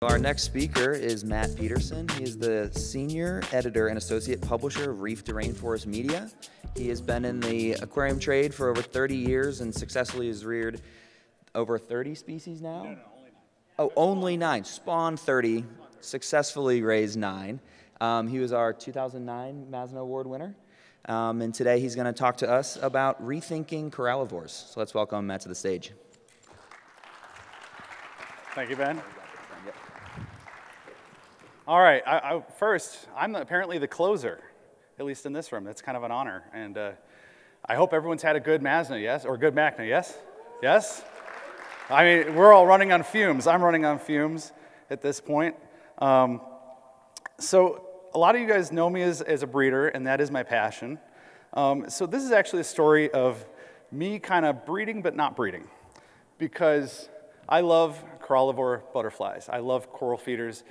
Our next speaker is Matt Pedersen. He is the Senior Editor and Associate Publisher of Reef to Rainforest Media. He has been in the aquarium trade for over 30 years and successfully has reared over 30 species now? No, only 9. Oh, only 9. Spawned 30, successfully raised 9. He was our 2009 MACNA Award winner. And today he's going to talk to us about rethinking corallivores. So let's welcome Matt to the stage. Thank you, Ben. All right, first, I'm apparently the closer, at least in this room. That's kind of an honor. And I hope everyone's had a good MACNA, yes? Or good MACNA, yes? Yes? I mean, we're all running on fumes. I'm running on fumes at this point. So a lot of you guys know me as a breeder, and that is my passion. So this is actually a story of me kind of breeding but not breeding, because I love corallivore butterflies. I love coral feeders.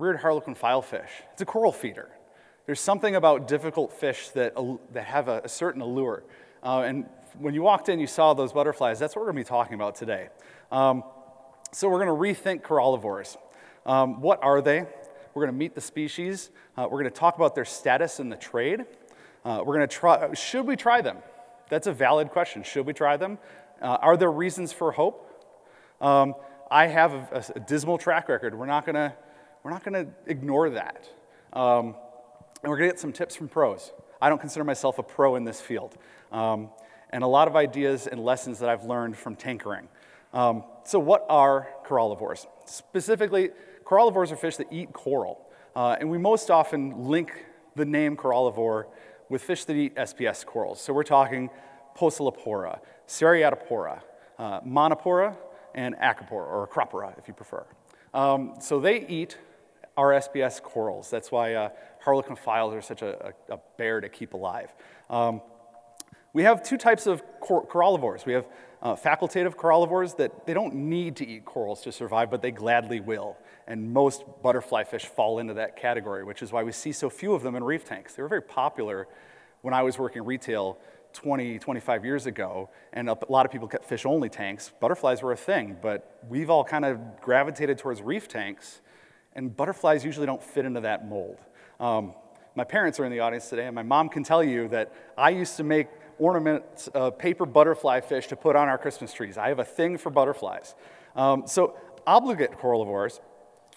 Reared Harlequin Filefish. It's a coral feeder. There's something about difficult fish that have a certain allure. And when you walked in, you saw those butterflies. That's what we're going to be talking about today. So we're going to rethink corallivores. What are they? We're going to meet the species. We're going to talk about their status in the trade. We're going to try, should we try them? That's a valid question. Should we try them? Are there reasons for hope? I have a dismal track record. We're not going to ignore that. And we're going to get some tips from pros. I don't consider myself a pro in this field. And a lot of ideas and lessons that I've learned from tinkering. So what are corallivores? Specifically, corallivores are fish that eat coral. And we most often link the name corallivore with fish that eat SPS corals. So we're talking Poecilophora, Seriatopora, Monopora, and Acropora, or Acropora if you prefer. So they eat our SPS corals. That's why Harlequin files are such a bear to keep alive. We have two types of corallivores. We have facultative corallivores that they don't need to eat corals to survive, but they gladly will. And most butterfly fish fall into that category, which is why we see so few of them in reef tanks. They were very popular when I was working retail 20, 25 years ago, and a lot of people kept fish-only tanks. Butterflies were a thing, but we've all kind of gravitated towards reef tanks, and butterflies usually don't fit into that mold. My parents are in the audience today, and my mom can tell you that I used to make ornaments of paper butterfly fish to put on our Christmas trees. I have a thing for butterflies. So obligate corallivores,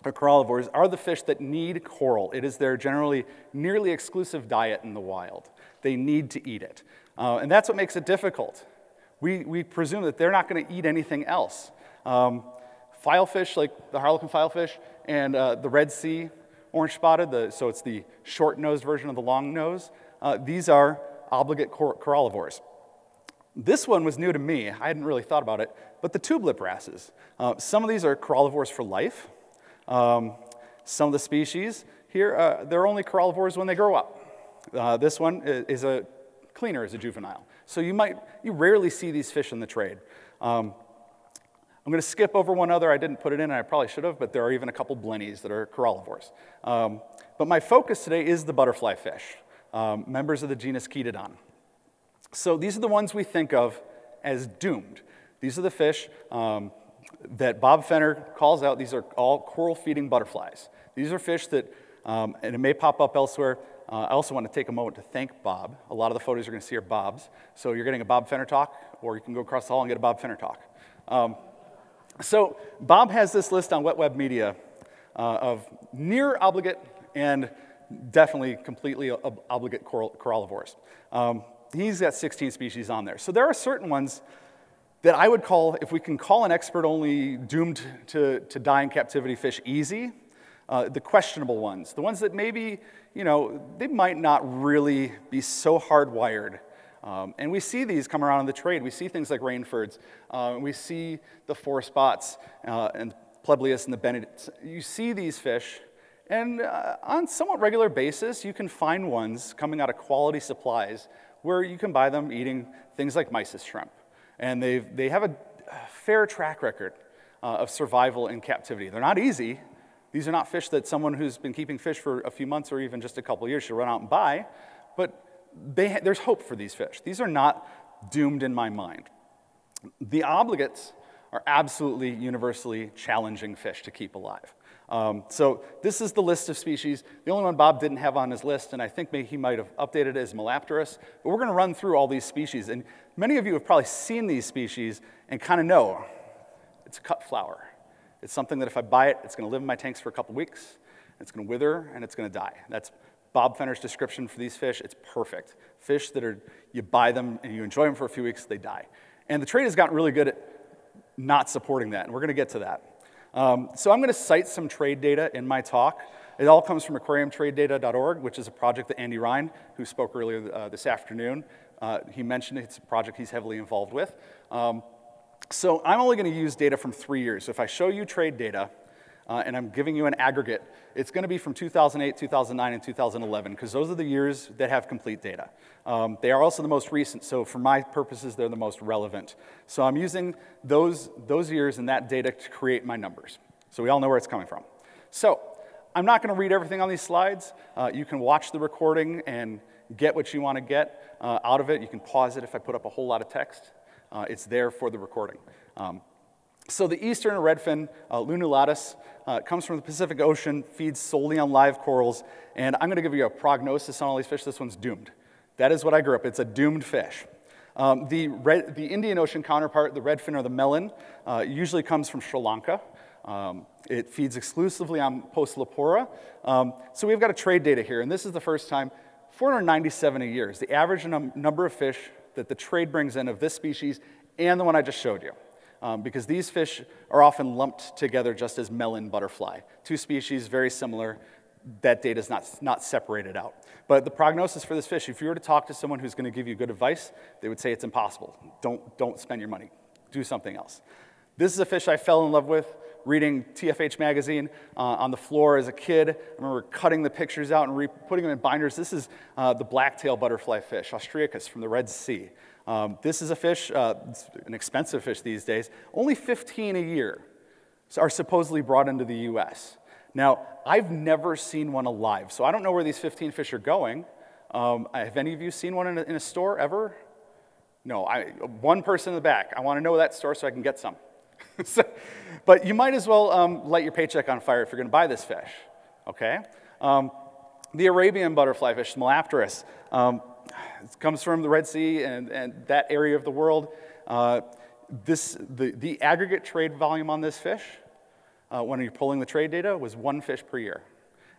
or corallivores, are the fish that need coral. It is their generally nearly exclusive diet in the wild. They need to eat it. And that's what makes it difficult. We presume that they're not going to eat anything else. Filefish, like the Harlequin filefish, and the Red Sea orange-spotted, so it's the short-nosed version of the long nose, these are obligate corallivores. This one was new to me. I hadn't really thought about it, but the tubelip wrasses. Some of these are corallivores for life. Some of the species here, they're only corallivores when they grow up. This one is a cleaner as a juvenile. So you rarely see these fish in the trade. I'm going to skip over one other. I didn't put it in, and I probably should have, but there are even a couple blennies that are corallivores. But my focus today is the butterfly fish, members of the genus Chaetodon. So these are the ones we think of as doomed. These are the fish that Bob Fenner calls out. These are all coral-feeding butterflies. These are fish that, and it may pop up elsewhere. I also want to take a moment to thank Bob. A lot of the photos you're going to see are Bob's. So you're getting a Bob Fenner talk, or you can go across the hall and get a Bob Fenner talk. So Bob has this list on Wet Web Media of near obligate and definitely completely obligate corallivores. He's got 16 species on there. So there are certain ones that I would call, if we can call an expert only doomed to die in captivity fish easy, the questionable ones, the ones that maybe, they might not really be so hardwired. And we see these come around in the trade. We see things like rainfords. We see the four spots and Plebelius and the Benedict. You see these fish, and on somewhat regular basis, you can find ones coming out of quality supplies where you can buy them eating things like mysis shrimp. And they have a fair track record of survival in captivity. They're not easy. These are not fish that someone who's been keeping fish for a few months or even just a couple of years should run out and buy, but there's hope for these fish. These are not doomed in my mind. The obligates are absolutely universally challenging fish to keep alive. So this is the list of species. The only one Bob didn't have on his list, and I think maybe he might have updated it, is MELAPTERUS. But we're going to run through all these species. And many of you have probably seen these species and kind of know it's a cut flower. It's something that if I buy it, it's going to live in my tanks for a couple weeks. It's going to wither, and it's going to die. That's Bob Fenner's description for these fish. It's perfect. Fish that are, you buy them and you enjoy them for a few weeks, they die. And the trade has gotten really good at not supporting that, and we're going to get to that. So I'm going to cite some trade data in my talk. It all comes from aquariumtradedata.org, which is a project that Andy Ryan, who spoke earlier this afternoon, he mentioned it's a project he's heavily involved with. So I'm only going to use data from 3 years. So if I show you trade data, and I'm giving you an aggregate, it's going to be from 2008, 2009, and 2011, because those are the years that have complete data. They are also the most recent, so for my purposes, they're the most relevant. So I'm using those years and that data to create my numbers. So we all know where it's coming from. So I'm not going to read everything on these slides. You can watch the recording and get what you want to get out of it. You can pause it if I put up a whole lot of text. It's there for the recording. So the eastern redfin, LUNULATUS, comes from the Pacific Ocean, feeds solely on live corals, and I'm going to give you a prognosis on all these fish. This one's doomed. That is what I grew up. It's a doomed fish. The Indian Ocean counterpart, the redfin or the melon, usually comes from Sri Lanka. It feeds exclusively on Postlepora. So we've got a trade data here, and this is the first time, 497 a year is the average number of fish that the trade brings in of this species and the one I just showed you. Because these fish are often lumped together just as melon butterfly. Two species, very similar. That data is not separated out. But the prognosis for this fish, if you were to talk to someone who's going to give you good advice, they would say it's impossible. Don't spend your money. Do something else. This is a fish I fell in love with reading TFH magazine on the floor as a kid. I remember cutting the pictures out and putting them in binders. This is the black-tailed butterflyfish, Austriacus from the Red Sea. This is a fish, it's an expensive fish these days. Only 15 a year are supposedly brought into the US. Now, I've never seen one alive, so I don't know where these 15 fish are going. Have any of you seen one in a store ever? No, one person in the back. I want to know that store so I can get some. But you might as well light your paycheck on fire if you're going to buy this fish, okay? The Arabian Butterflyfish, MELAPTERUS, it comes from the Red Sea and that area of the world. The aggregate trade volume on this fish, when you're pulling the trade data, was 1 fish per year.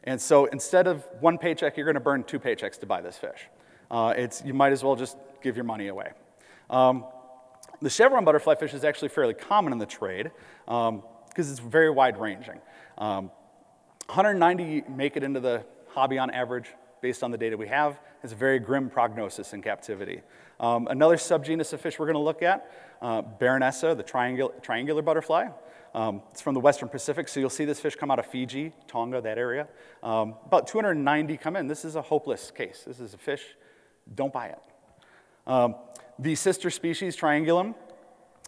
And so instead of 1 paycheck, you're going to burn 2 paychecks to buy this fish. You might as well just give your money away. The Chevron Butterflyfish is actually fairly common in the trade because it's very wide-ranging. 190 make it into the hobby on average based on the data we have. It's a very grim prognosis in captivity. Another subgenus of fish we're going to look at, Baronessa, the triangular butterfly. It's from the Western Pacific, so you'll see this fish come out of Fiji, Tonga, that area. About 290 come in. This is a hopeless case. This is a fish, don't buy it. The sister species, Triangulum,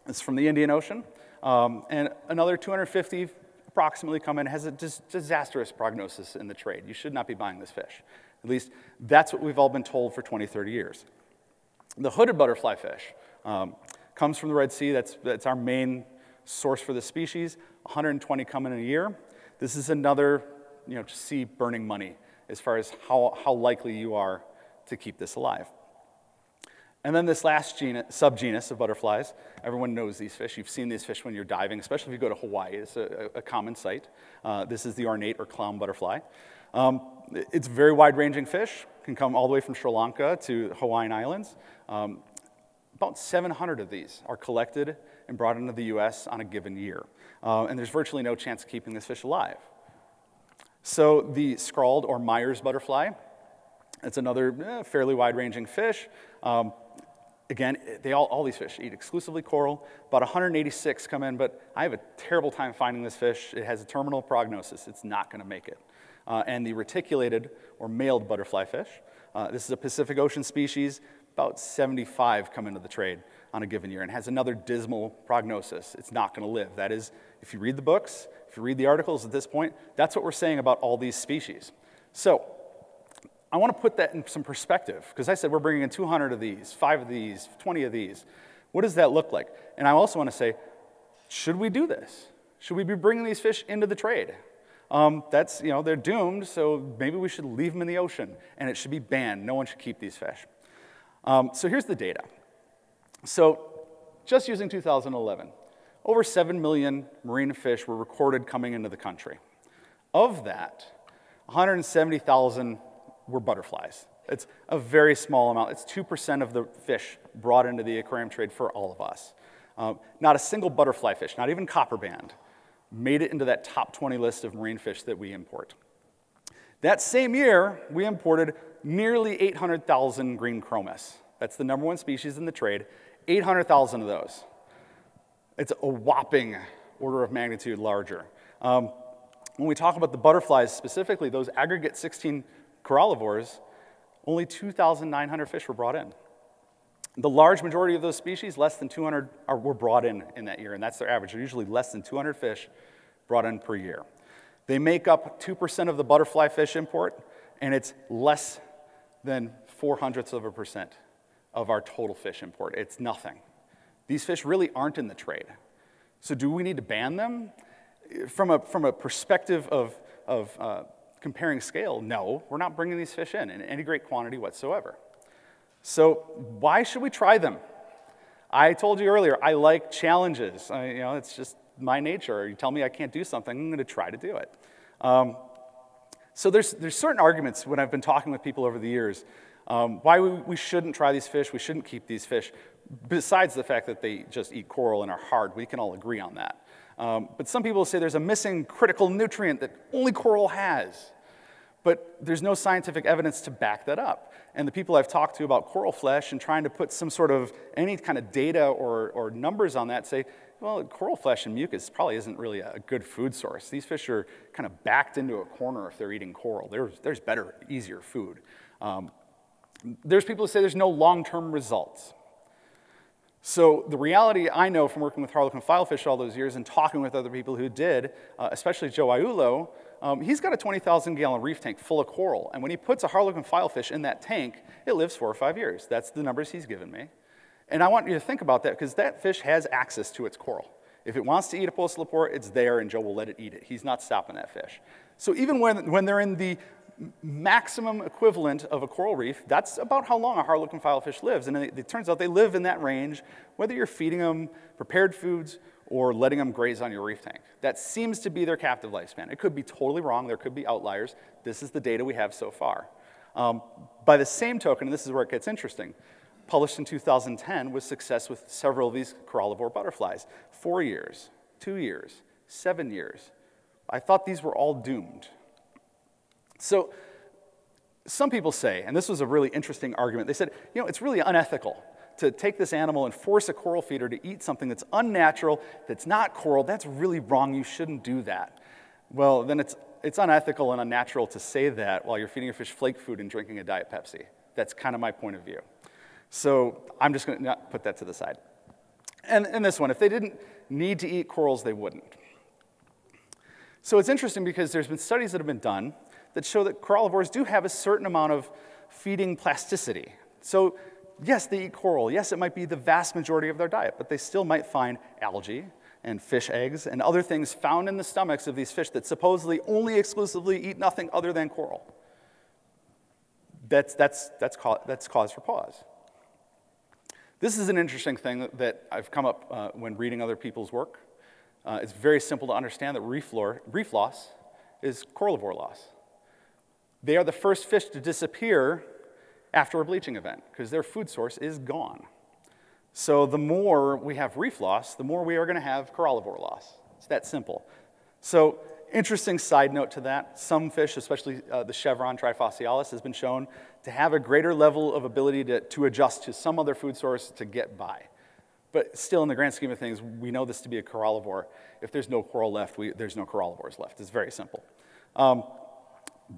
is from the Indian Ocean. And another 250 approximately come in, has a disastrous prognosis in the trade. You should not be buying this fish. At least that's what we've all been told for 20, 30 years. The hooded butterflyfish comes from the Red Sea. That's our main source for the species. 120 come in a year. This is another, sea burning money as far as how likely you are to keep this alive. And then this last subgenus of butterflies, everyone knows these fish. You've seen these fish when you're diving, especially if you go to Hawaii. It's a common sight. This is the ornate or clown butterfly. It's a very wide-ranging fish. Can come all the way from Sri Lanka to Hawaiian Islands. About 700 of these are collected and brought into the US on a given year. And there's virtually no chance of keeping this fish alive. So the scrawled or Myers butterfly, it's another fairly wide-ranging fish. Again, all these fish eat exclusively coral. About 186 come in, but I have a terrible time finding this fish. It has a terminal prognosis. It's not going to make it. And the reticulated or mailed butterflyfish, this is a Pacific Ocean species. About 75 come into the trade on a given year and has another dismal prognosis. It's not going to live. That is, if you read the books, if you read the articles at this point, that's what we're saying about all these species. So I want to put that in some perspective, because I said we're bringing in 200 of these, 5 of these, 20 of these. What does that look like? And I also want to say, should we do this? Should we be bringing these fish into the trade? They're doomed, so maybe we should leave them in the ocean, and it should be banned. No one should keep these fish. So here's the data. So just using 2011, over 7 million marine fish were recorded coming into the country. Of that, 170,000 were butterflies. It's a very small amount. It's 2% of the fish brought into the aquarium trade for all of us. Not a single butterfly fish, not even copperband, made it into that top 20 list of marine fish that we import. That same year, we imported nearly 800,000 green chromis. That's the #1 species in the trade, 800,000 of those. It's a whopping order of magnitude larger. When we talk about the butterflies specifically, those aggregate 16 corallivores, only 2,900 fish were brought in. The large majority of those species, less than 200, were brought in that year, and that's their average. They're usually less than 200 fish brought in per year. They make up 2% of the butterfly fish import, and it's less than 0.04% of our total fish import. It's nothing. These fish really aren't in the trade. So do we need to ban them? From a perspective of comparing scale, no, we're not bringing these fish in any great quantity whatsoever. So why should we try them? I told you earlier, I like challenges. It's just my nature. You tell me I can't do something, I'm going to try to do it. So there's certain arguments when I've been talking with people over the years why we shouldn't try these fish, we shouldn't keep these fish, besides the fact that they just eat coral and are hard. We can all agree on that. But some people say there's a missing critical nutrient that only coral has. But there's no scientific evidence to back that up. And the people I've talked to about coral flesh and trying to put some sort of any kind of data or numbers on that say, well, coral flesh and mucus probably isn't really a good food source. These fish are kind of backed into a corner if they're eating coral. There's better, easier food. There's people who say there's no long-term results. So the reality I know from working with Harlequin Filefish all those years and talking with other people who did, especially Joe Aiullo, he's got a 20,000-gallon reef tank full of coral. And when he puts a Harlequin Filefish in that tank, it lives 4 or 5 years. That's the numbers he's given me. And I want you to think about that because that fish has access to its coral. If it wants to eat a Poecilophore, it's there and Joe will let it eat it. He's not stopping that fish. So even when they're in the maximum equivalent of a coral reef, that's about how long a Harlequin Filefish lives. And it turns out they live in that range, whether you're feeding them prepared foods or letting them graze on your reef tank. That seems to be their captive lifespan. It could be totally wrong. There could be outliers. This is the data we have so far. By the same token, and this is where it gets interesting, published in 2010 with success with several of these corallivore butterflies. 4 years, 2 years, 7 years. I thought these were all doomed. So some people say, and this was a really interesting argument, they said, it's really unethical to take this animal and force a coral feeder to eat something that's unnatural, that's not coral. That's really wrong. You shouldn't do that. Well, then it's unethical and unnatural to say that while you're feeding your fish flake food and drinking a Diet Pepsi. That's kind of my point of view. So I'm just going to put that to the side. And this one, if they didn't need to eat corals, they wouldn't. So it's interesting because there's been studies that have been done that show that corallivores do have a certain amount of feeding plasticity. So yes, they eat coral. Yes, it might be the vast majority of their diet, but they still might find algae and fish eggs and other things found in the stomachs of these fish that supposedly only exclusively eat nothing other than coral. That's cause for pause. This is an interesting thing that I've come up when reading other people's work. It's very simple to understand that reef loss is corallivore loss. They are the first fish to disappear after a bleaching event because their food source is gone. So the more we have reef loss, the more we are going to have corallivore loss. It's that simple. So interesting side note to that, some fish, especially the Chevron trifaciatus, has been shown to have a greater level of ability to adjust to some other food source to get by. But still, in the grand scheme of things, we know this to be a corallivore. If there's no coral left, there's no corallivores left. It's very simple.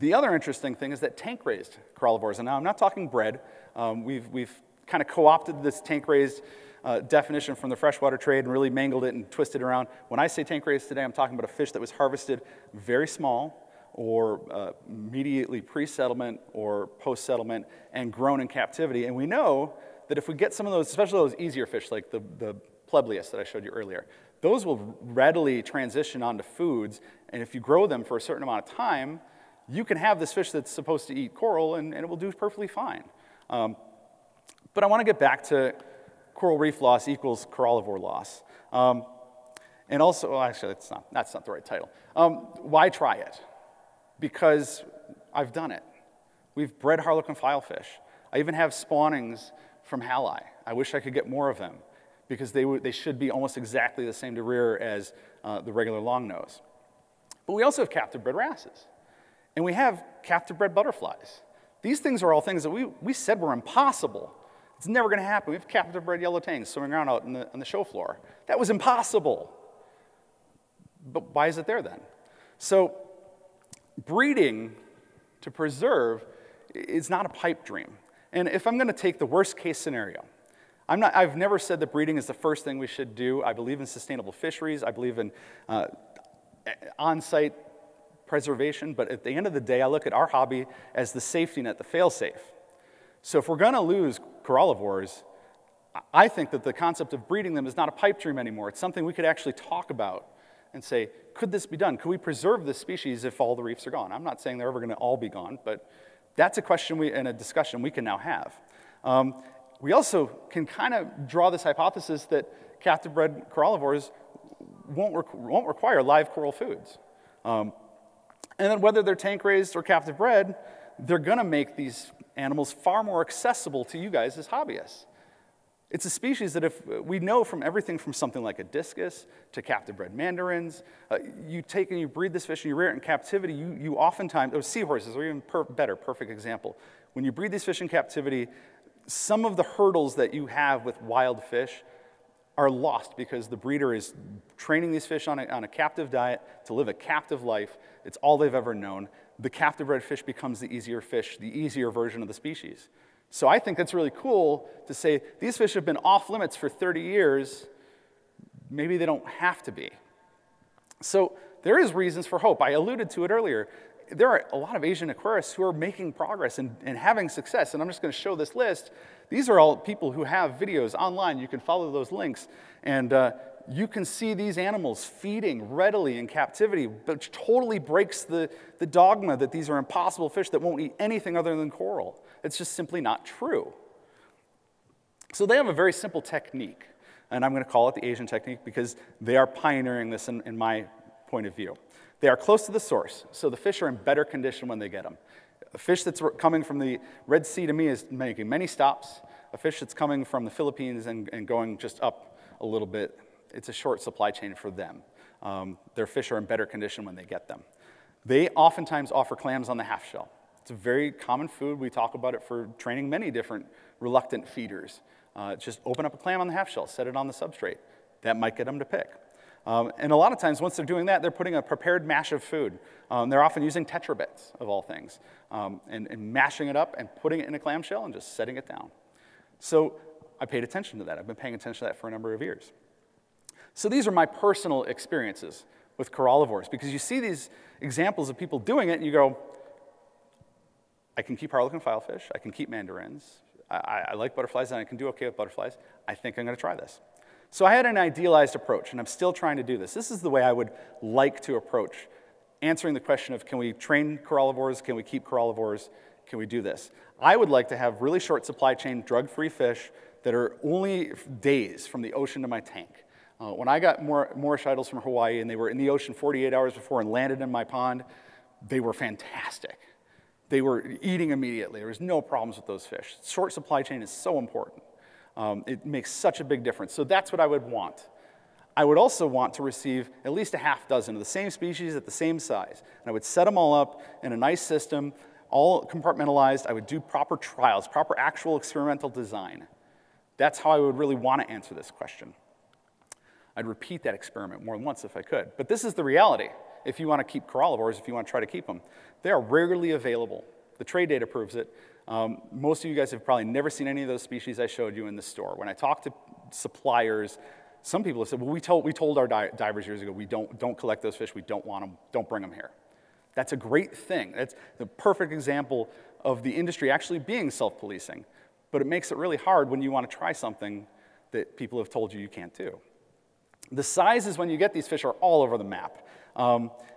The other interesting thing is that tank-raised corallivores, and now I'm not talking bred. We've kind of co-opted this tank-raised definition from the freshwater trade and really mangled it and twisted around. When I say tank-raised today, I'm talking about a fish that was harvested very small or immediately pre-settlement or post-settlement and grown in captivity. And we know that if we get some of those, especially those easier fish like the Plebelius that I showed you earlier, those will readily transition onto foods, and if you grow them for a certain amount of time, you can have this fish that's supposed to eat coral, and it will do perfectly fine. But I want to get back to coral reef loss equals corallivore loss. And also, well, actually, that's not the right title. Why try it? Because I've done it. We've bred Harlequin Filefish. I even have spawnings from Halli. I wish I could get more of them, because they should be almost exactly the same to rear as the regular longnose. But we also have captive bred wrasses. And we have captive bred butterflies. These things are all things that we said were impossible. It's never going to happen. We have captive bred yellow tangs swimming around out on the show floor. That was impossible. But why is it there then? So breeding to preserve is not a pipe dream. And if I'm going to take the worst case scenario, I've never said that breeding is the first thing we should do. I believe in sustainable fisheries. I believe in on-site preservation. But at the end of the day, I look at our hobby as the safety net, the fail-safe. So if we're going to lose corallivores, I think that the concept of breeding them is not a pipe dream anymore. It's something we could actually talk about and say, could this be done? Could we preserve this species if all the reefs are gone? I'm not saying they're ever going to all be gone, but that's a question and a discussion we can now have. We also can kind of draw this hypothesis that captive bred corallivores won't require live coral foods. And then whether they're tank raised or captive bred, they're going to make these animals far more accessible to you guys as hobbyists. It's a species that if we know from everything from something like a discus to captive bred mandarins, you take and you breed this fish and you rear it in captivity, you oftentimes, or seahorses are even better, perfect example. When you breed these fish in captivity, some of the hurdles that you have with wild fish are lost because the breeder is training these fish on a captive diet to live a captive life. It's all they've ever known. The captive bred fish becomes the easier fish, the easier version of the species. So I think that's really cool to say these fish have been off limits for 30 years. Maybe they don't have to be. So there is reasons for hope. I alluded to it earlier. There are a lot of Asian aquarists who are making progress and having success, and I'm just going to show this list. These are all people who have videos online. You can follow those links, and you can see these animals feeding readily in captivity, which totally breaks the dogma that these are impossible fish that won't eat anything other than coral. It's just simply not true. So they have a very simple technique, and I'm going to call it the Asian technique because they are pioneering this in my point of view. They are close to the source, so the fish are in better condition when they get them. A fish that's coming from the Red Sea to me is making many stops. A fish that's coming from the Philippines and going just up a little bit, it's a short supply chain for them. Their fish are in better condition when they get them. They oftentimes offer clams on the half shell. It's a very common food. We talk about it for training many different reluctant feeders. Just open up a clam on the half shell, set it on the substrate. That might get them to pick. And a lot of times, once they're doing that, they're putting a prepared mash of food. They're often using tetrabits, of all things, and mashing it up and putting it in a clamshell and just setting it down. So I paid attention to that. I've been paying attention to that for a number of years. So these are my personal experiences with corallivores, because you see these examples of people doing it, and you go, I can keep Harlequin Filefish, I can keep mandarins, I like butterflies, and I can do okay with butterflies. I think I'm going to try this. So I had an idealized approach, and I'm still trying to do this. This is the way I would like to approach answering the question of, can we train corallivores, can we keep corallivores, can we do this? I would like to have really short supply chain, drug-free fish that are only days from the ocean to my tank. When I got Moorish idols from Hawaii, and they were in the ocean 48 hours before and landed in my pond, they were fantastic. They were eating immediately. There was no problems with those fish. Short supply chain is so important. It makes such a big difference. So that's what I would want. I would also want to receive at least a half dozen of the same species at the same size. And I would set them all up in a nice system, all compartmentalized. I would do proper trials, proper actual experimental design. That's how I would really want to answer this question. I'd repeat that experiment more than once if I could. But this is the reality. If you want to keep corallivores, if you want to try to keep them, they are rarely available. The trade data proves it. Most of you guys have probably never seen any of those species I showed you in the store. When I talk to suppliers, some people have said, well, we told our divers years ago, we don't collect those fish, we don't want them, don't bring them here. That's a great thing. That's the perfect example of the industry actually being self-policing. But it makes it really hard when you want to try something that people have told you you can't do. The sizes when you get these fish are all over the map.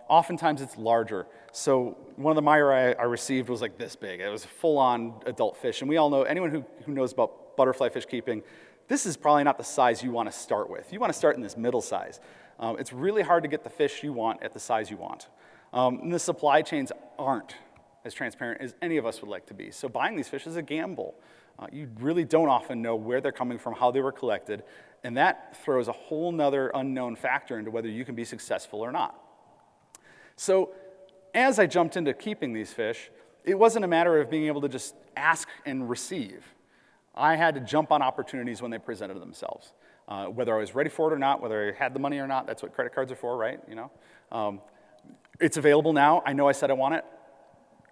Oftentimes it's larger. So one of the Myra I received was like this big. It was a full-on adult fish. And we all know, anyone who knows about butterfly fish keeping, this is probably not the size you want to start with. You want to start in this middle size. It's really hard to get the fish you want at the size you want. And the supply chains aren't as transparent as any of us would like to be. So buying these fish is a gamble. You really don't often know where they're coming from, how they were collected, and that throws a whole nother unknown factor into whether you can be successful or not. So as I jumped into keeping these fish, it wasn't a matter of being able to just ask and receive. I had to jump on opportunities when they presented themselves. Whether I was ready for it or not, whether I had the money or not, that's what credit cards are for, right? You know? It's available now. I know I said I want it.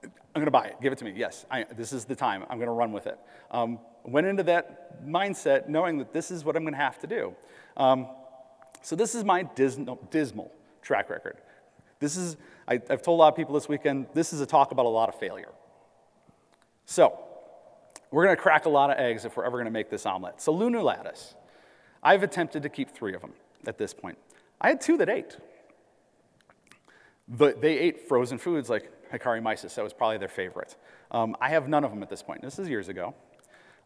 I'm gonna buy it, give it to me, yes, this is the time, I'm gonna run with it. Went into that mindset knowing that this is what I'm gonna have to do. So this is my dismal track record. I've told a lot of people this weekend, this is a talk about a lot of failure. So, we're gonna crack a lot of eggs if we're ever gonna make this omelet. So LUNULATUS, I've attempted to keep 3 of them at this point. I had 2 that ate. They ate frozen foods like Hycaromyces, that was probably their favorite. I have none of them at this point. This is years ago.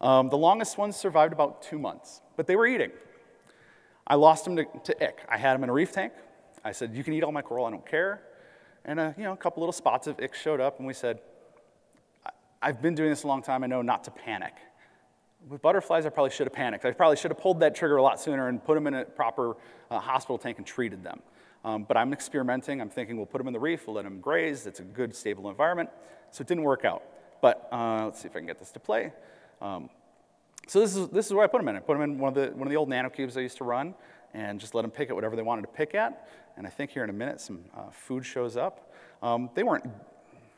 The longest ones survived about 2 months, but they were eating. I lost them to ick. I had them in a reef tank. I said, you can eat all my coral, I don't care. And a couple little spots of ick showed up, and we said, I've been doing this a long time, I know not to panic. With butterflies, I probably should have panicked. I probably should have pulled that trigger a lot sooner and put them in a proper hospital tank and treated them. But I'm experimenting. I'm thinking we'll put them in the reef, we'll let them graze. It's a good, stable environment. So it didn't work out. But let's see if I can get this to play. So this is where I put them in. I put them in one of the old nanocubes I used to run and just let them pick at whatever they wanted to pick at. And I think here in a minute some food shows up. They weren't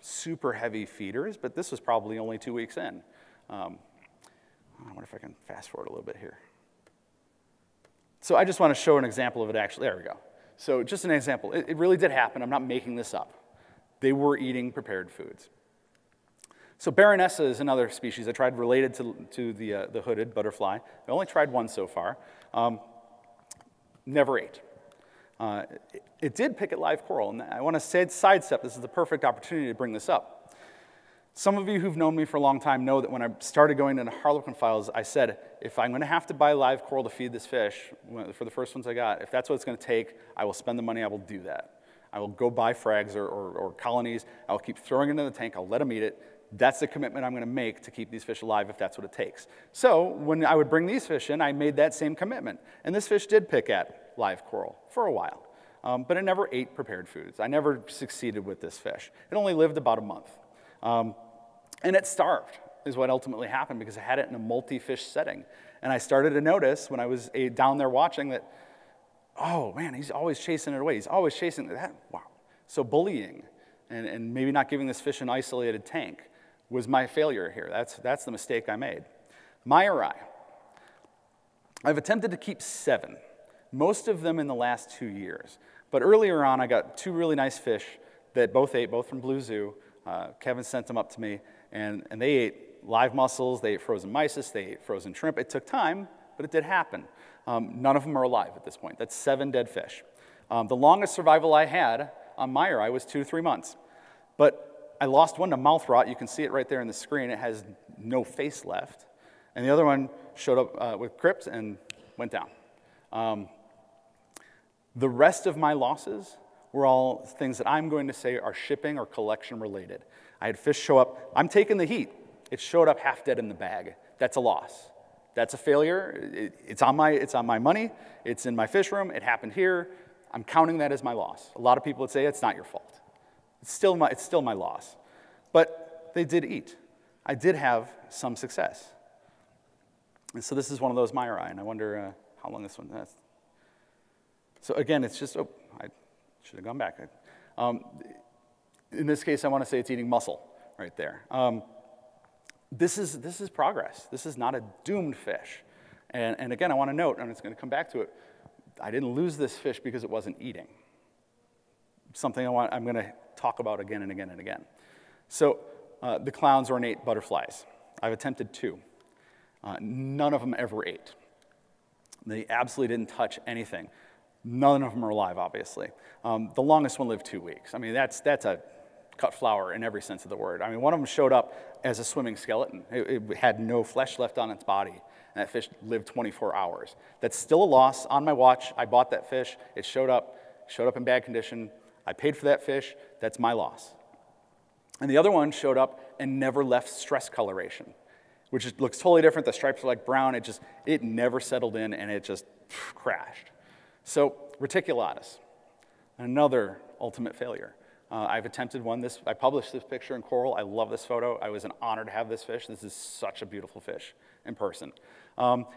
super heavy feeders, but this was probably only 2 weeks in. I wonder if I can fast forward a little bit here. So I just want to show an example of it actually. There we go. So just an example. It really did happen. I'm not making this up. They were eating prepared foods. So Baronessa is another species I tried related to the hooded butterfly. I only tried one so far. Never ate. It did pick at live coral, and I want to sidestep. This is the perfect opportunity to bring this up. Some of you who've known me for a long time know that when I started going into Harlequin files, I said, if I'm going to have to buy live coral to feed this fish, for the first ones I got, if that's what it's going to take, I will spend the money, I will do that. I will go buy frags or colonies, I will keep throwing it into the tank, I'll let them eat it. That's the commitment I'm going to make to keep these fish alive if that's what it takes. So when I would bring these fish in, I made that same commitment. And this fish did pick at live coral for a while. But it never ate prepared foods. I never succeeded with this fish. It only lived about a month. And it starved is what ultimately happened because I had it in a multi-fish setting. And I started to notice when I was down there watching that, oh man, he's always chasing it away. He's always chasing that. Wow. So bullying and maybe not giving this fish an isolated tank was my failure here. That's the mistake I made. Myri. I've attempted to keep 7, most of them in the last 2 years. But earlier on, I got 2 really nice fish that both ate, both from Blue Zoo. Kevin sent them up to me, and they ate live mussels, they ate frozen mysis, they ate frozen shrimp. It took time, but it did happen. None of them are alive at this point. That's 7 dead fish. The longest survival I had on Myri was 2 to 3 months. But I lost one to mouth rot. You can see it right there in the screen. It has no face left. And the other one showed up with crypt and went down. The rest of my losses were all things that I'm going to say are shipping or collection related. I had fish show up. I'm taking the heat. It showed up half dead in the bag. That's a loss. That's a failure. It's on my money. It's in my fish room. It happened here. I'm counting that as my loss. A lot of people would say it's not your fault. It's still my loss. But they did eat. I did have some success. And so this is one of those Myri, and I wonder how long this one is. So again, it's just, I should have gone back. In this case, I want to say it's eating mussel right there. This is progress. This is not a doomed fish. And again, I want to note, and it's going to come back to it, I didn't lose this fish because it wasn't eating. Something I'm going to talk about again and again and again. So the clowns ornate butterflies. I've attempted 2. None of them ever ate. They absolutely didn't touch anything. None of them are alive, obviously. The longest one lived 2 weeks. I mean, that's a cut flower in every sense of the word. I mean, one of them showed up as a swimming skeleton. It had no flesh left on its body, and that fish lived 24 hours. That's still a loss. On my watch, I bought that fish. It showed up in bad condition. I paid for that fish. That's my loss. And the other one showed up and never left stress coloration, which looks totally different. The stripes are like brown. It never settled in, and it just crashed. So reticulatus, another ultimate failure. I've attempted one. I published this picture in Coral. I love this photo. I was an honor to have this fish. This is such a beautiful fish in person.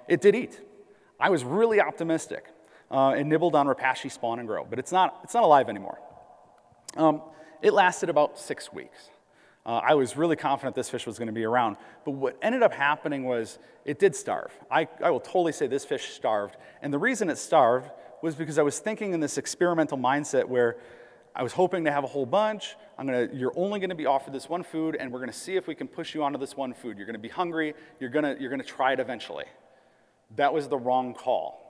It did eat. I was really optimistic. It nibbled on rapashi spawn and grow, but it's not alive anymore. It lasted about 6 weeks. I was really confident this fish was going to be around, but what ended up happening was it did starve. I will totally say this fish starved, and the reason it starved was because I was thinking in this experimental mindset where I was hoping to have a whole bunch. You're only going to be offered this one food, and we're going to see if we can push you onto this one food. You're going to be hungry. You're going to try it eventually. That was the wrong call.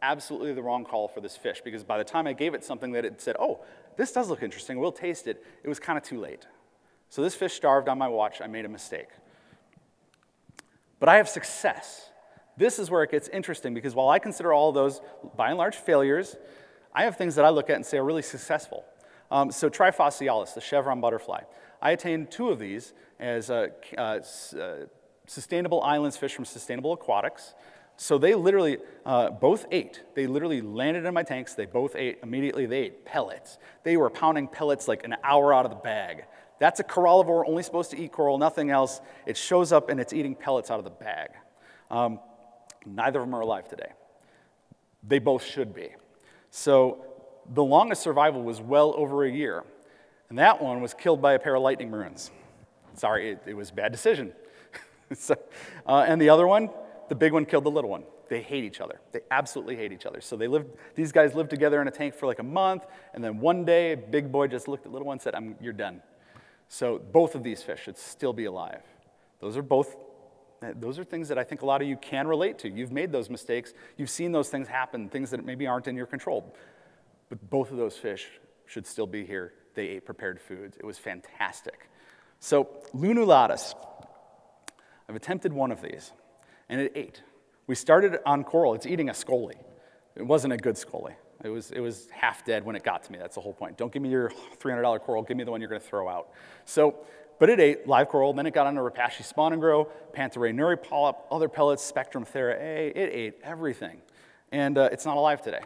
Absolutely the wrong call for this fish, because by the time I gave it something that it said, oh, this does look interesting, we'll taste it, it was kind of too late. So this fish starved on my watch. I made a mistake. But I have success. This is where it gets interesting, because while I consider all of those, by and large, failures, I have things that I look at and say are really successful. So trifaciatus, the Chevron butterfly. I attained 2 of these as sustainable islands fish from Sustainable Aquatics. So they literally both ate. They literally landed in my tanks. They both ate. Immediately, they ate pellets. They were pounding pellets like an hour out of the bag. That's a corallivore, only supposed to eat coral, nothing else. It shows up and it's eating pellets out of the bag. Neither of them are alive today. They both should be. So the longest survival was well over a year. And that one was killed by a pair of lightning maroons. Sorry, it was a bad decision. And the other one, the big one killed the little one. They hate each other. They absolutely hate each other. So these guys lived together in a tank for like a month, and then one day, big boy just looked at little one and said, you're done. So both of these fish should still be alive. Those are things that I think a lot of you can relate to. You've made those mistakes. You've seen those things happen, things that maybe aren't in your control. But both of those fish should still be here. They ate prepared foods. It was fantastic. So LUNULATUS. I've attempted one of these, and it ate. We started on coral. It's eating a scolie. It wasn't a good scolie. It was half dead when it got to me. That's the whole point. Don't give me your $300 coral. Give me the one you're going to throw out. But it ate live coral. Then it got onto rapashi spawn and grow, Pantherae nuri polyp, other pellets, Spectrum thera. It ate everything. And it's not alive today.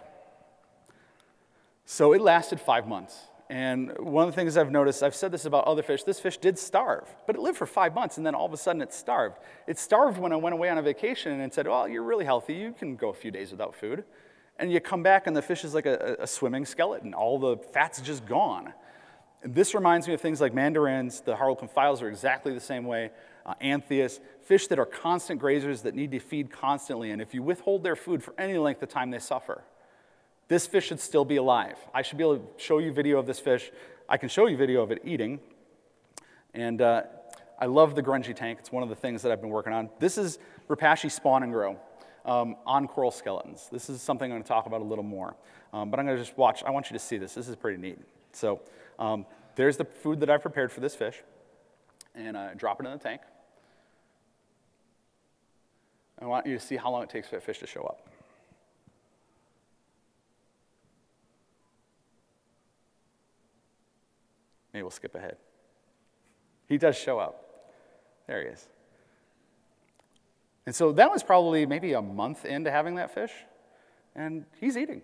So it lasted 5 months. And one of the things I've noticed, I've said this about other fish, this fish did starve, but it lived for 5 months, and then all of a sudden it starved. It starved when I went away on a vacation and said, well, you're really healthy. You can go a few days without food. And you come back, and the fish is like a swimming skeleton. All the fat's just gone. And this reminds me of things like mandarins. The Harlequin Files are exactly the same way. Anthias, fish that are constant grazers that need to feed constantly, and if you withhold their food for any length of time, they suffer. This fish should still be alive. I should be able to show you video of this fish. I can show you video of it eating. And I love the grungy tank. It's one of the things that I've been working on. This is rapashi spawn and grow on coral skeletons. This is something I'm going to talk about a little more. But I'm going to just watch. I want you to see this. This is pretty neat. So there's the food that I've prepared for this fish. And drop it in the tank. I want you to see how long it takes for that fish to show up. Maybe we'll skip ahead. He does show up. There he is. And so that was probably maybe a month into having that fish, and he's eating.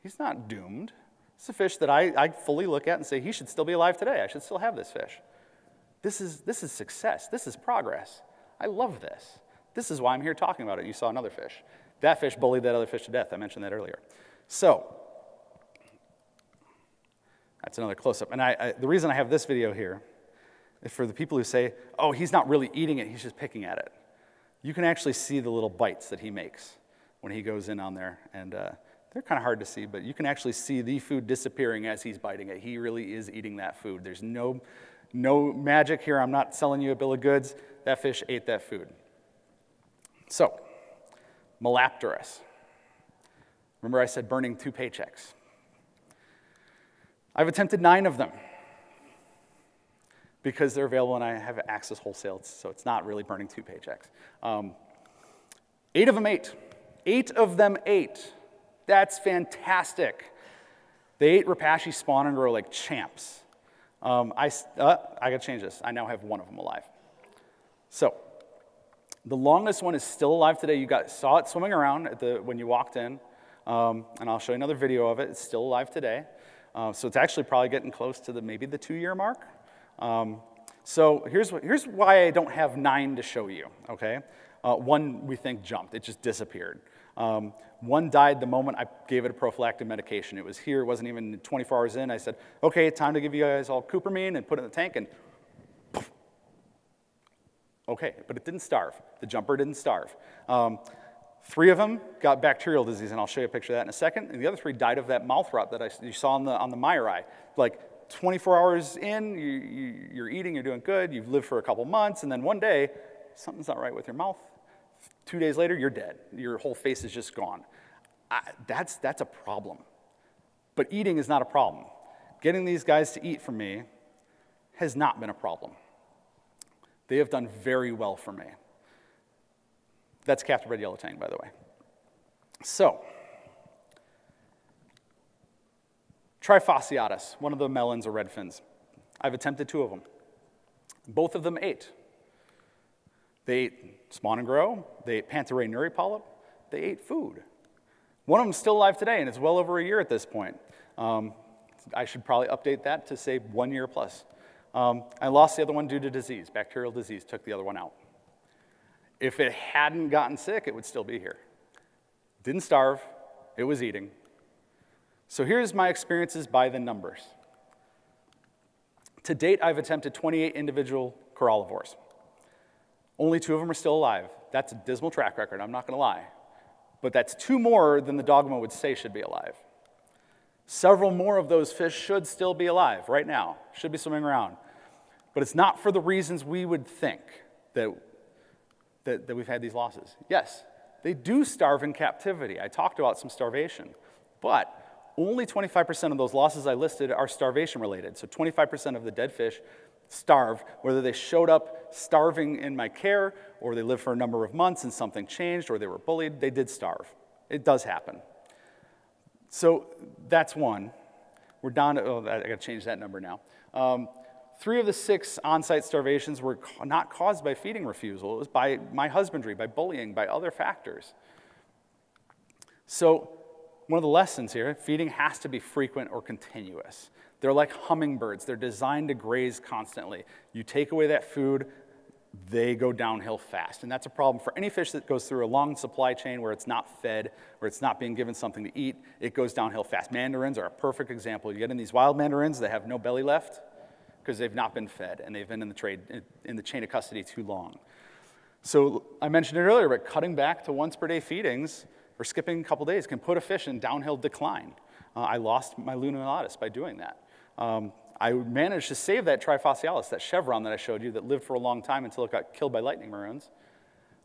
He's not doomed. It's a fish that I fully look at and say, he should still be alive today. I should still have this fish. This is success. This is progress. I love this. This is why I'm here talking about it. You saw another fish. That fish bullied that other fish to death. I mentioned that earlier. So that's another close-up. And the reason I have this video here is for the people who say, oh, he's not really eating it, he's just picking at it. You can actually see the little bites that he makes when he goes in on there. And they're kind of hard to see, but you can actually see the food disappearing as he's biting it. He really is eating that food. There's no magic here. I'm not selling you a bill of goods. That fish ate that food. So, MELAPTERUS. Remember I said burning 2 paychecks. I've attempted 9 of them because they're available and I have access wholesale, so it's not really burning 2 paychecks. 8 of them ate. 8 of them ate. That's fantastic. They ate Rapashi spawn and grow like champs. I gotta change this. I now have 1 of them alive. So, the longest one is still alive today. You saw it swimming around when you walked in, and I'll show you another video of it. It's still alive today. So it's actually probably getting close to maybe the 2-year mark. So here's why I don't have 9 to show you, okay? 1 we think jumped, it just disappeared. 1 died the moment I gave it a prophylactic medication. It was here, it wasn't even 24 hours in. I said, okay, time to give you guys all cupramine and put it in the tank, and poof. Okay, but it didn't starve. The jumper didn't starve. 3 of them got bacterial disease, and I'll show you a picture of that in a second, and the other 3 died of that mouth rot that you saw on the myri. Like 24 hours in, you're eating, you're doing good, you've lived for a couple months, and then one day, something's not right with your mouth. 2 days later, you're dead. Your whole face is just gone. That's a problem. But eating is not a problem. Getting these guys to eat for me has not been a problem. They have done very well for me. That's captive red yellow tang, by the way. So, trifaciatus, one of the melons or red fins. I've attempted 2 of them. Both of them ate. They ate spawn and grow, they ate Pantherae nuri polyp, they ate food. One of them is still alive today, and it's well over a year at this point. I should probably update that to say 1 year plus. I lost the other one due to disease, bacterial disease, took the other one out. If it hadn't gotten sick, it would still be here. Didn't starve, it was eating. So here's my experiences by the numbers. To date, I've attempted 28 individual corallivores. Only 2 of them are still alive. That's a dismal track record, I'm not gonna lie. But that's 2 more than the dogma would say should be alive. Several more of those fish should still be alive right now, should be swimming around. But it's not for the reasons we would think that we've had these losses. Yes, they do starve in captivity. I talked about some starvation, but only 25% of those losses I listed are starvation related. So 25% of the dead fish starved, whether they showed up starving in my care, or they lived for a number of months and something changed, or they were bullied, they did starve. It does happen. So that's 1. We're down to, oh, I gotta change that number now. 3 of the 6 on-site starvations were not caused by feeding refusal. It was by my husbandry, by bullying, by other factors. So one of the lessons here, feeding has to be frequent or continuous. They're like hummingbirds. They're designed to graze constantly. You take away that food, they go downhill fast. And that's a problem for any fish that goes through a long supply chain where it's not fed, where it's not being given something to eat, it goes downhill fast. Mandarins are a perfect example. You get in these wild mandarins that have no belly left because they've not been fed and they've been in the trade, in the chain of custody too long. So I mentioned it earlier, but cutting back to once per day feedings or skipping a couple days can put a fish in downhill decline. I lost my LUNULATUS by doing that. I managed to save that trifaciatus, that Chevron that I showed you that lived for a long time until it got killed by lightning maroons.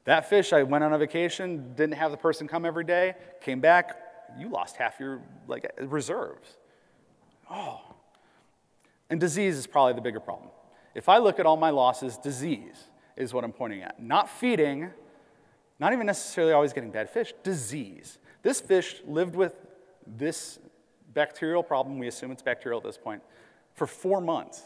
That fish, I went on a vacation, didn't have the person come every day, came back, you lost half your reserves. Oh. And disease is probably the bigger problem. If I look at all my losses, disease is what I'm pointing at. Not feeding, not even necessarily always getting bad fish, disease. This fish lived with this bacterial problem, we assume it's bacterial at this point, for 4 months.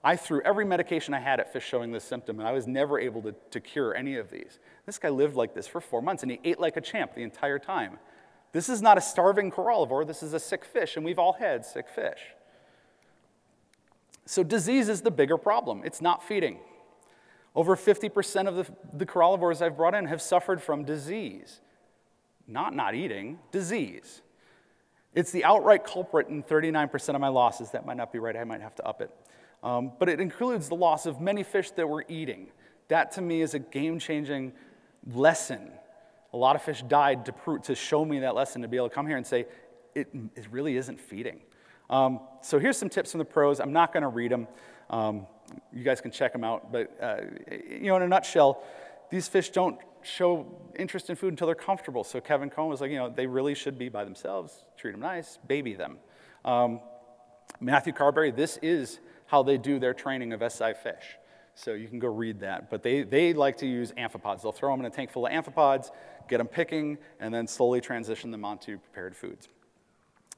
I threw every medication I had at fish showing this symptom, and I was never able to cure any of these. This guy lived like this for 4 months, and he ate like a champ the entire time. This is not a starving corallivore, this is a sick fish, and we've all had sick fish. So disease is the bigger problem. It's not feeding. Over 50% of the corallivores I've brought in have suffered from disease. Not eating, disease. It's the outright culprit in 39% of my losses. That might not be right, I might have to up it. But it includes the loss of many fish that we're eating. That to me is a game-changing lesson. A lot of fish died to show me that lesson, to be able to come here and say, it really isn't feeding. So here's some tips from the pros. I'm not gonna read them. You guys can check them out, but in a nutshell, These fish don't show interest in food until they're comfortable. So Kevin Cohn was like, you know, they really should be by themselves, treat them nice, baby them. Matthew Carberry, this is how they do their training of SI fish. So you can go read that. But they like to use amphipods. They'll throw them in a tank full of amphipods, get them picking, and then slowly transition them onto prepared foods.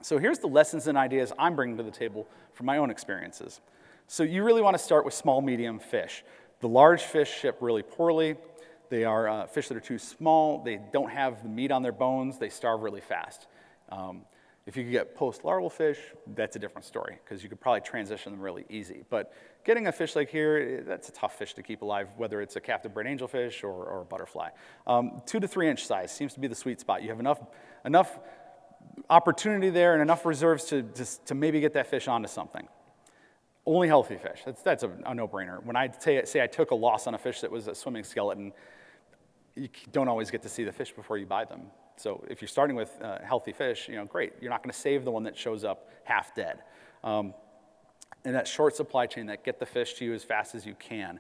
So here's the lessons and ideas I'm bringing to the table from my own experiences. So you really want to start with small, medium fish. The large fish ship really poorly. They are fish that are too small. They don't have the meat on their bones. They starve really fast. If you could get post-larval fish, that's a different story, because you could probably transition them really easy. But getting a fish like here, that's a tough fish to keep alive, whether it's a captive bred angelfish or a butterfly. 2 to 3 inch size seems to be the sweet spot. You have enough opportunity there and enough reserves to maybe get that fish onto something. Only healthy fish. That's a no-brainer. When I say I took a loss on a fish that was a swimming skeleton, you don't always get to see the fish before you buy them. So if you're starting with healthy fish, you know, great. You're not going to save the one that shows up half dead. And that short supply chain, that get the fish to you as fast as you can.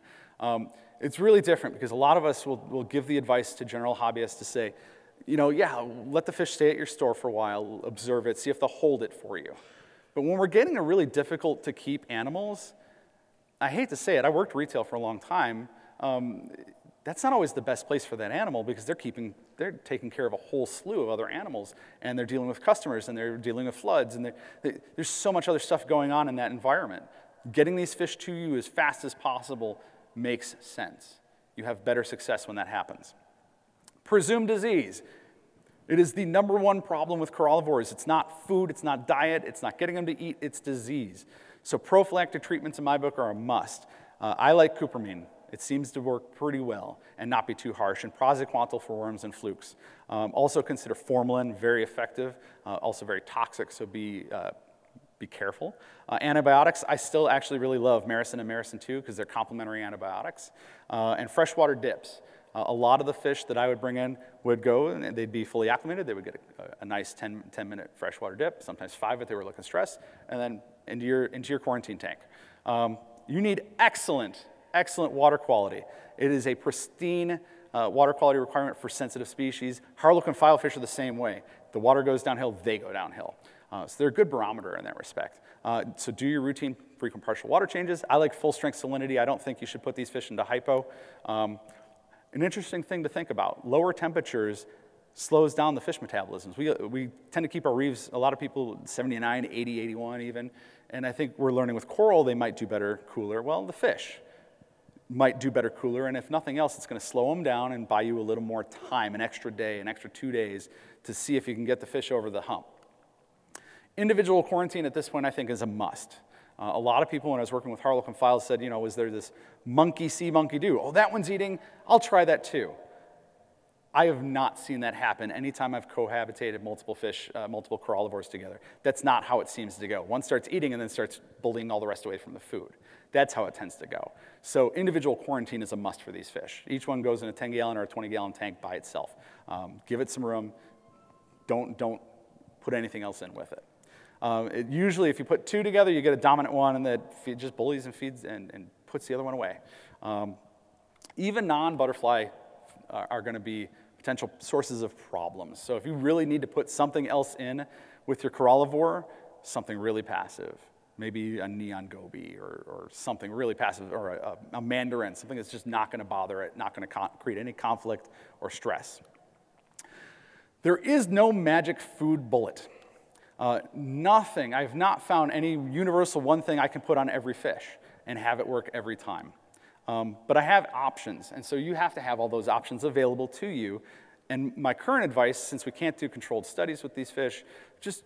It's really different because a lot of us will give the advice to general hobbyists to say, you know, yeah, let the fish stay at your store for a while, observe it, see if they'll hold it for you. But when we're getting a really difficult to keep animals, I hate to say it, I worked retail for a long time. That's not always the best place for that animal because they're taking care of a whole slew of other animals, and they're dealing with customers, and they're dealing with floods, and there's so much other stuff going on in that environment. Getting these fish to you as fast as possible makes sense. You have better success when that happens. Presumed disease. It is the #1 problem with corallivores. It's not food, it's not diet, it's not getting them to eat, it's disease. So prophylactic treatments in my book are a must. I like cupramine. It seems to work pretty well and not be too harsh, and praziquantel for worms and flukes. Also consider formalin, very effective, also very toxic, so be careful. Antibiotics, I still actually really love Maricin and Maricin 2 because they're complementary antibiotics. And freshwater dips. A lot of the fish that I would bring in would go and they'd be fully acclimated. They would get a nice 10-minute freshwater dip, sometimes 5 if they were looking stressed, and then into your quarantine tank. You need excellent water quality. It is a pristine water quality requirement for sensitive species. Harlequin Filefish are the same way. The water goes downhill, they go downhill. So they're a good barometer in that respect. So do your routine frequent partial water changes. I like full strength salinity. I don't think you should put these fish into hypo. An interesting thing to think about, lower temperatures slows down the fish metabolisms. We tend to keep our reefs, a lot of people 79, 80, 81 even, and I think we're learning with coral they might do better cooler. Well, the fish might do better cooler, and if nothing else, it's going to slow them down and buy you a little more time, an extra day, an extra 2 days, to see if you can get the fish over the hump. Individual quarantine at this point, I think, is a must. A lot of people, when I was working with Harlequin Files, said, you know, was there this monkey see, monkey do? Oh, that one's eating, I'll try that too. I have not seen that happen anytime I've cohabitated multiple fish, multiple corallivores together. That's not how it seems to go. One starts eating and then starts bullying all the rest away from the food. That's how it tends to go. So individual quarantine is a must for these fish. Each one goes in a 10-gallon or a 20-gallon tank by itself. Give it some room. Don't put anything else in with it. Usually, if you put 2 together, you get a dominant one, and that just bullies and feeds and puts the other one away. Even non-butterfly are going to be potential sources of problems. So if you really need to put something else in with your corallivore, something really passive, maybe a neon goby or something really passive, or a mandarin, something that's just not going to bother it, not going to create any conflict or stress. There is no magic food bullet. Nothing, I've not found any universal one thing I can put on every fish and have it work every time. But I have options, and so you have to have all those options available to you. And my current advice, since we can't do controlled studies with these fish, just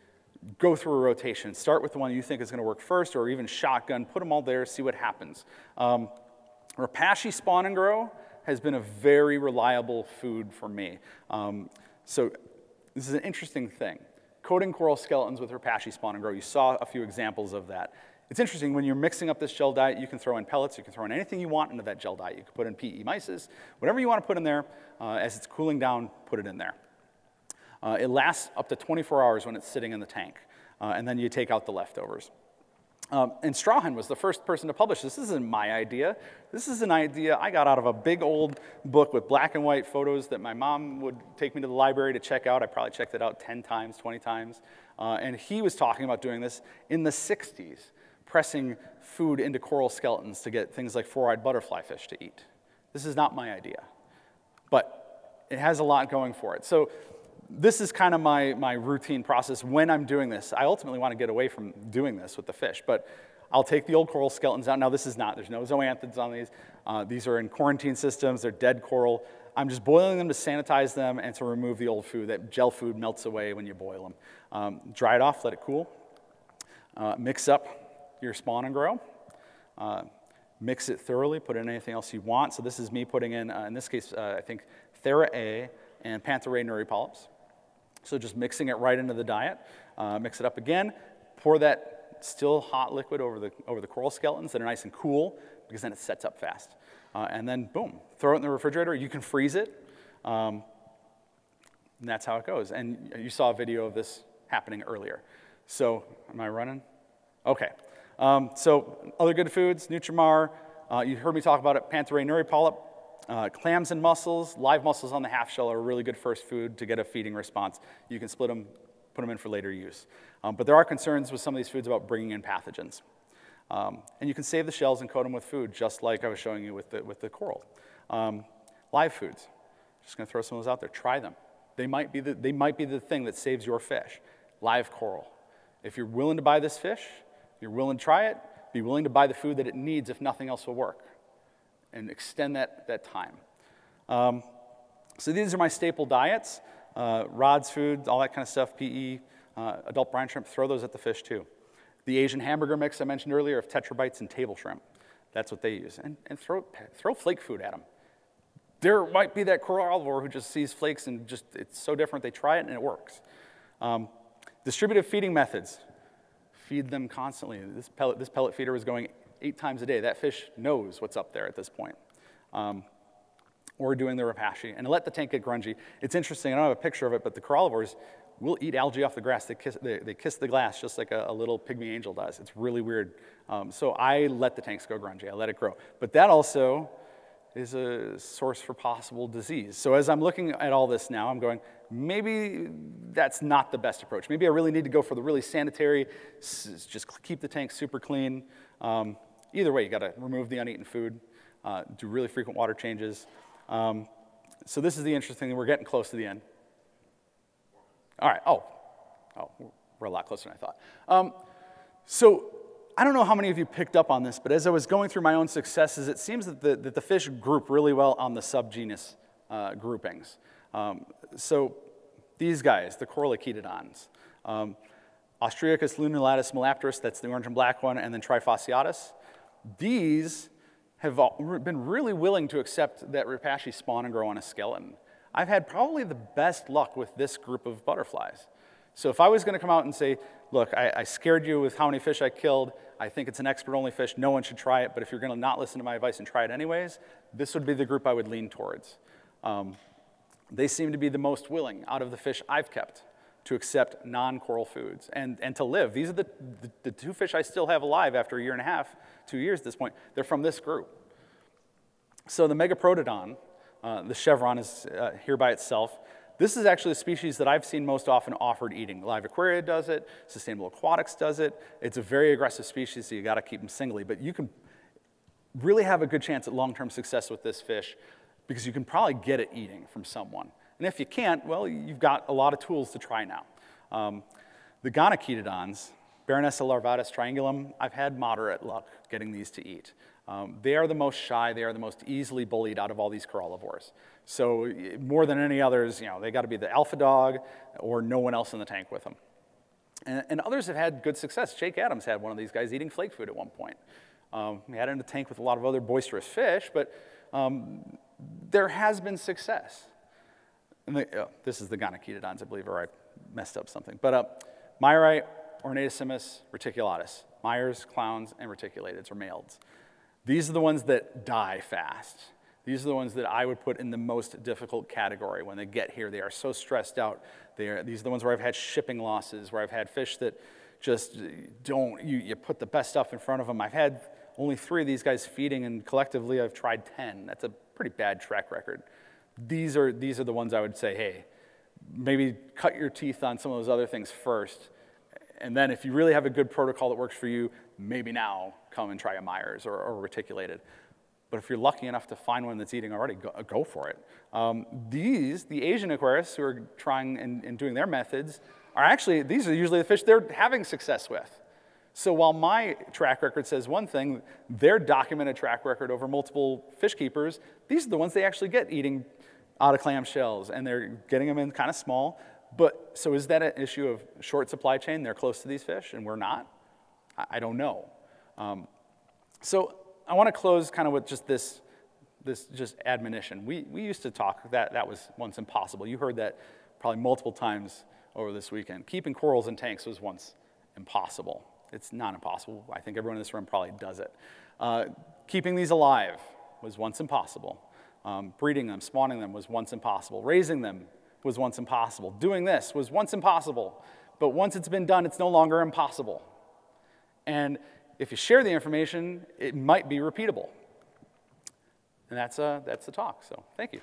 go through a rotation. Start with the one you think is going to work first, or even shotgun, put them all there, see what happens. Rapashi spawn and grow has been a very reliable food for me. So this is an interesting thing. Coating coral skeletons with Rapashi spawn and grow. You saw a few examples of that. It's interesting, when you're mixing up this gel diet, you can throw in pellets, you can throw in anything you want into that gel diet. You can put in PE mysis, whatever you want to put in there, as it's cooling down, put it in there. It lasts up to 24 hours when it's sitting in the tank, and then you take out the leftovers. And Strawhan was the first person to publish this. This isn't my idea. This is an idea I got out of a big old book with black and white photos that my mom would take me to the library to check out. I probably checked it out 10 times, 20 times. And he was talking about doing this in the 60s, pressing food into coral skeletons to get things like four-eyed butterflyfish to eat. This is not my idea, but it has a lot going for it. So this is kind of my routine process when I'm doing this. I ultimately want to get away from doing this with the fish, but I'll take the old coral skeletons out. Now this is not, there's no zoanthids on these. These are in quarantine systems, they're dead coral. I'm just boiling them to sanitize them and to remove the old food. That gel food melts away when you boil them. Dry it off, let it cool. Mix up your spawn and grow. Mix it thoroughly, put in anything else you want. So this is me putting in this case, I think Thera A and Panthera nuri polyps. So just mixing it right into the diet. Mix it up again. Pour that still hot liquid over the coral skeletons that are nice and cool, because then it sets up fast. And then boom, throw it in the refrigerator. You can freeze it. And that's how it goes. And you saw a video of this happening earlier. So am I running? Okay. So other good foods, Nutrimar. You heard me talk about it, Panthera nuri polyp. Clams and mussels, live mussels on the half shell are a really good first food to get a feeding response. You can split them, put them in for later use. But there are concerns with some of these foods about bringing in pathogens. And you can save the shells and coat them with food, just like I was showing you with the coral. Live foods, just gonna throw some of those out there, try them. They might be the thing that saves your fish. Live coral. If you're willing to buy this fish, you're willing to try it, be willing to buy the food that it needs if nothing else will work, and extend that time. So these are my staple diets, rods, food, all that kind of stuff, PE, adult brine shrimp, throw those at the fish too. The Asian hamburger mix I mentioned earlier of tetrabites and table shrimp, that's what they use. And throw flake food at them. There might be that corallivore who just sees flakes and just, it's so different, they try it and it works. Distributive feeding methods, feed them constantly. This pellet feeder was going 8 times a day. That fish knows what's up there at this point. Or doing the rapashi, and let the tank get grungy. It's interesting, I don't have a picture of it, but the corallivores will eat algae off the grass. They kiss the glass just like a little pygmy angel does. It's really weird. So I let the tanks go grungy, I let it grow. But that also is a source for possible disease. So as I'm looking at all this now, I'm going, maybe that's not the best approach. Maybe I really need to go for the really sanitary, just keep the tank super clean. Either way, you gotta remove the uneaten food, do really frequent water changes. So this is the interesting thing, we're getting close to the end. All right, oh, we're a lot closer than I thought. So I don't know how many of you picked up on this, but as I was going through my own successes, it seems that the fish group really well on the subgenus groupings. So these guys, the Corallichetodons, Ostreicus, LUNULATUS, MELAPTERUS, that's the orange and black one, and then trifaciatus. These have been really willing to accept that rapashi spawn and grow on a skeleton. I've had probably the best luck with this group of butterflies. So if I was gonna come out and say, look, I scared you with how many fish I killed, I think it's an expert-only fish, no one should try it, but if you're gonna not listen to my advice and try it anyways, this would be the group I would lean towards. They seem to be the most willing out of the fish I've kept to accept non-coral foods and to live. These are the 2 fish I still have alive after a year and a half, 2 years at this point. They're from this group. So the Megaprotodon, the Chevron is here by itself. This is actually a species that I've seen most often offered eating. Live Aquaria does it, Sustainable Aquatics does it. It's a very aggressive species, so you gotta keep them singly, but you can really have a good chance at long-term success with this fish because you can probably get it eating from someone. And if you can't, well, you've got a lot of tools to try now. The Gonachetodons, Baronessa larvatus triangulum, I've had moderate luck getting these to eat. They are the most shy, they are the most easily bullied out of all these corallivores. So more than any others, they gotta be the alpha dog or no one else in the tank with them. And others have had good success. Jake Adams had one of these guys eating flake food at one point. He had it in a tank with a lot of other boisterous fish, but there has been success. And this is the Gonachetodons, I believe, or I messed up something. But Myri, Ornatissimus, reticulatus. Myers, clowns, and reticulateds, or males. These are the ones that die fast. These are the ones that I would put in the most difficult category. When they get here, they are so stressed out. These are the ones where I've had shipping losses, where I've had fish that just don't, you put the best stuff in front of them. I've had only 3 of these guys feeding, and collectively I've tried 10. That's a pretty bad track record. These are the ones I would say, hey, maybe cut your teeth on some of those other things first. And then if you really have a good protocol that works for you, maybe now come and try a Myers or reticulated. But if you're lucky enough to find one that's eating already, go for it. The Asian aquarists who are trying and doing their methods are actually, these are usually the fish they're having success with. So while my track record says one thing, their documented track record over multiple fish keepers, these are the ones they actually get eating out of clam shells, and they're getting them in kind of small. But so is that an issue of short supply chain? They're close to these fish and we're not? I don't know. So I want to close kind of with just this just admonition. We used to talk that was once impossible. You heard that probably multiple times over this weekend. Keeping corals in tanks was once impossible. It's not impossible. I think everyone in this room probably does it. Keeping these alive was once impossible. Breeding them, spawning them was once impossible. Raising them was once impossible. Doing this was once impossible. But once it's been done, it's no longer impossible. And if you share the information, it might be repeatable. And that's the talk, so thank you.